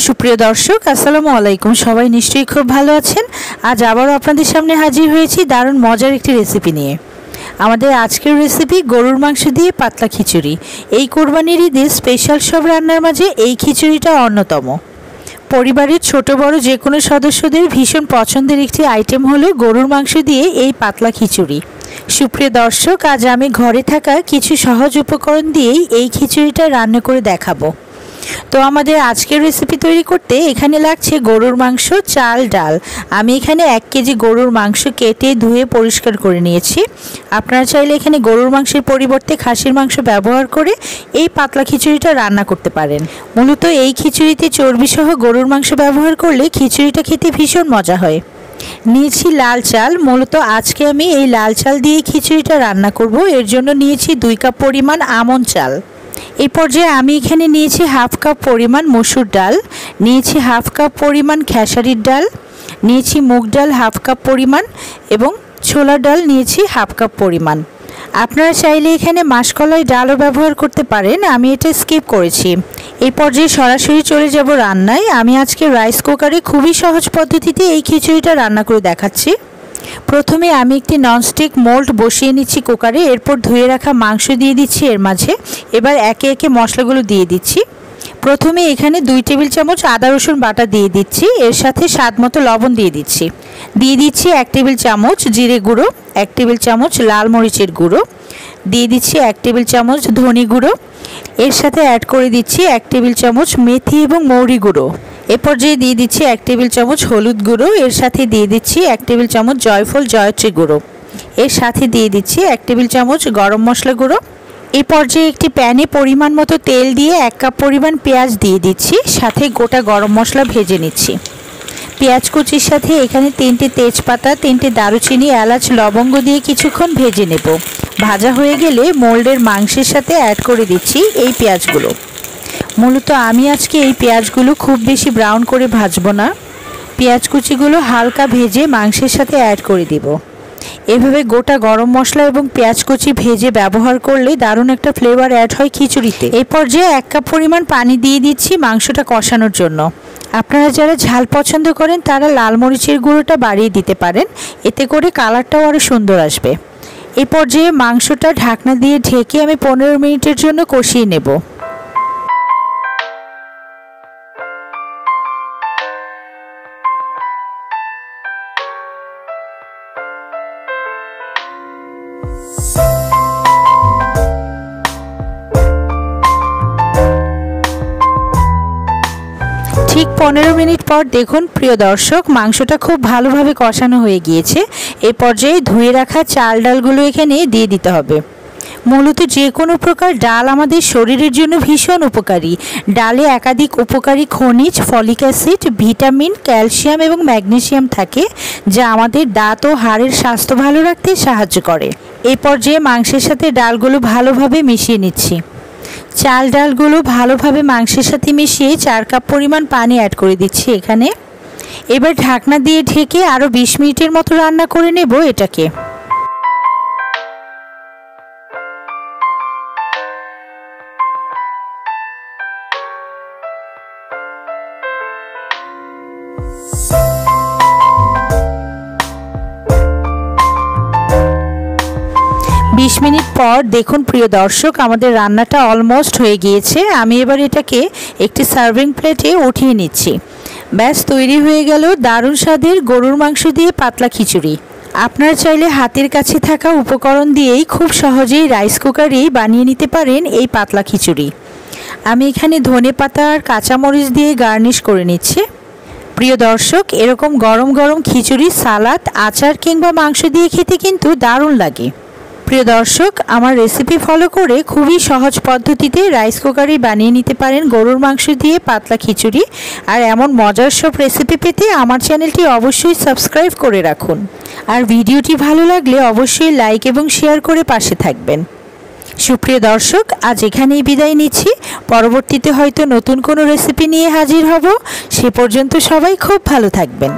সুপ্রিয় দর্শক আসসালামু আলাইকুম। সবাই নিশ্চয়ই খুব ভালো আছেন। আজ আবারও আপনাদের সামনে হাজির হয়েছি দারুণ মজার একটি রেসিপি নিয়ে। আমাদের আজকের রেসিপি গরুর মাংস দিয়ে পাতলা খিচুড়ি। এই কোরবানির ঈদে স্পেশাল সব রান্নার মাঝে এই খিচুড়িটা অন্যতম। পরিবারের ছোট বড় যে কোনো সদস্যদের ভীষণ পছন্দের একটি আইটেম হলো গরুর মাংস দিয়ে এই পাতলা খিচুড়ি। সুপ্রিয় দর্শক, আজ আমি ঘরে থাকা কিছু সহজ উপকরণ দিয়েই এই খিচুড়িটা রান্না করে দেখাবো। তো আমাদের আজকের রেসিপি তৈরি করতে এখানে লাগছে গরুর মাংস, চাল, ডাল। আমি এখানে 1 কেজি গরুর মাংস কেটে ধুয়ে পরিষ্কার করে নিয়েছি। আপনারা চাইলে এখানে গরুর মাংসের পরিবর্তে খাসির মাংস ব্যবহার করে এই পাতলা খিচুড়িটা রান্না করতে পারেন। মূলত এই খিচুড়িতে চর্বিসহ গরুর মাংস ব্যবহার করলে খিচুড়িটা খেতে ভীষণ মজা হয়। নিয়েছি লাল চাল। মূলত আজকে আমি এই লাল চাল দিয়ে খিচুড়িটা রান্না করব। এর জন্য নিয়েছি 2 কাপ পরিমাণ আমন চাল। এই পর্যায়ে আমি এখানে নিয়েছি 1/2 কাপ পরিমাণ মসুর ডাল, নিয়েছি 1/2 কাপ পরিমাণ খেসারির ডাল, নিয়েছি মুগ ডাল 1/2 কাপ পরিমাণ এবং ছোলার ডাল নিয়েছি 1/2 কাপ পরিমাণ। আপনারা চাইলে এখানে মাসকলাই ডালও ব্যবহার করতে পারেন, আমি এটা স্কিপ করেছি। এই পর্যায়ে সরাসরি চলে যাব রান্নায়। আমি আজকে রাইস কুকারে খুবই সহজ পদ্ধতিতে এই খিচুড়িটা রান্না করে দেখাচ্ছি। প্রথমে আমি একটি ননস্টিক মোল্ড বসিয়ে নিচ্ছি কুকারে। এরপর ধুয়ে রাখা মাংস দিয়ে দিচ্ছি এর মাঝে। এবার একে একে মশলাগুলো দিয়ে দিচ্ছি। প্রথমে এখানে 2 টেবিল চামচ আদা রসুন বাটা দিয়ে দিচ্ছি। এর সাথে স্বাদ মতো লবণ দিয়ে দিচ্ছি। দিয়ে দিচ্ছি 1 টেবিল চামচ জিরে গুঁড়ো, 1 টেবিল চামচ লাল মরিচের গুঁড়ো, দিয়ে দিচ্ছি 1 টেবিল চামচ ধনে গুঁড়ো। এর সাথে অ্যাড করে দিচ্ছি 1 টেবিল চামচ মেথি এবং মৌরি গুঁড়ো। এ পর্যায়ে দিয়ে দিচ্ছি 1 টেবিল চামচ হলুদ গুঁড়ো। এর সাথে দিয়ে দিচ্ছি 1 টেবিল চামচ জয়ফল জয়ত্রী গুঁড়ো। এর সাথে দিয়ে দিচ্ছি 1 টেবিল চামচ গরম মশলা গুঁড়ো। এই পর্যায়ে একটি প্যানে পরিমাণ মতো তেল দিয়ে 1 কাপ পরিমাণ পেঁয়াজ দিয়ে দিচ্ছি, সাথে গোটা গরম মশলা ভেজে নিচ্ছি। পেঁয়াজ কুচির সাথে এখানে 3টে তেজপাতা, 3টে দারুচিনি, এলাচ, লবঙ্গ দিয়ে কিছুক্ষণ ভেজে নেব। ভাজা হয়ে গেলে মোল্ডের মাংসের সাথে অ্যাড করে দিচ্ছি এই পেঁয়াজগুলো। মূলত আমি আজকে এই পেঁয়াজগুলো খুব বেশি ব্রাউন করে ভাজবো না, পেঁয়াজ কুচিগুলো হালকা ভেজে মাংসের সাথে অ্যাড করে দিব। এভাবে গোটা গরম মশলা এবং পেঁয়াজ কুচি ভেজে ব্যবহার করলে দারুণ একটা ফ্লেভার অ্যাড হয় খিচুড়িতে। এই পর্যায়ে 1 কাপ পরিমাণ পানি দিয়ে দিচ্ছি মাংসটা কষানোর জন্য। আপনারা যারা ঝাল পছন্দ করেন তারা লাল মরিচের গুঁড়োটা বাড়িয়ে দিতে পারেন, এতে করে কালারটাও আরও সুন্দর আসবে। এই পর্যায়ে মাংসটা ঢাকনা দিয়ে ঢেকে আমি 15 মিনিটের জন্য কষিয়ে নেব। ঠিক 15 মিনিট পর দেখুন প্রিয় দর্শক, মাংসটা খুব ভালোভাবে কষানো হয়ে গিয়েছে। এই পর্যায়ে ধুয়ে রাখা চাল ডালগুলো এখানে দিয়ে দিতে হবে। মূলত যে কোনো প্রকার ডাল আমাদের শরীরের জন্য ভীষণ উপকারী। ডালে একাধিক উপকারী খনিজ, ফলিক অ্যাসিড, ভিটামিন, ক্যালসিয়াম এবং ম্যাগনেসিয়াম থাকে, যা আমাদের দাঁত ও হাড়ের স্বাস্থ্য ভালো রাখতে সাহায্য করে। এই পর্যায়ে মাংসের সাথে ডালগুলো ভালোভাবে মিশিয়ে নিচ্ছি। চাল ডালগুলো ভালোভাবে মাংসের সাথে মিশিয়ে 4 কাপ পরিমাণ পানি অ্যাড করে দিচ্ছি এখানে। এবার ঢাকনা দিয়ে ঢেকে আরও 20 মিনিটের মতো রান্না করে নেব এটাকে। মিনিট পর দেখুন প্রিয় দর্শক, আমাদের রান্নাটা অলমোস্ট হয়ে গিয়েছে। আমি এবার এটাকে একটি সার্ভিং প্লেটে উঠিয়ে নিচ্ছি। ব্যাস তৈরি হয়ে গেল দারুণ স্বাদের গরুর মাংস দিয়ে পাতলা খিচুড়ি। আপনারা চাইলে হাতের কাছে থাকা উপকরণ দিয়েই খুব সহজেই রাইস কুকারেই বানিয়ে নিতে পারেন এই পাতলা খিচুড়ি। আমি এখানে ধনেপাতা আর কাঁচামরিচ দিয়ে গার্নিশ করে নিচ্ছি। প্রিয় দর্শক, এরকম গরম গরম খিচুড়ি, সালাদ, আচার কিংবা মাংস দিয়ে খেতে কিন্তু দারুণ লাগে। প্রিয় দর্শক, আমার রেসিপি ফলো করে খুবই সহজ পদ্ধতিতে রাইস কুকারে বানিয়ে নিতে পারেন গরুর মাংস দিয়ে পাতলা খিচুড়ি। আর এমন মজার সব রেসিপি পেতে আমার চ্যানেলটি অবশ্যই সাবস্ক্রাইব করে রাখুন। আর ভিডিওটি ভালো লাগলে অবশ্যই লাইক এবং শেয়ার করে পাশে থাকবেন। সুপ্রিয় দর্শক, আজ এখানেই বিদায় নিচ্ছি। পরবর্তীতে হয়তো নতুন কোনো রেসিপি নিয়ে হাজির হব। সে পর্যন্ত সবাই খুব ভালো থাকবেন।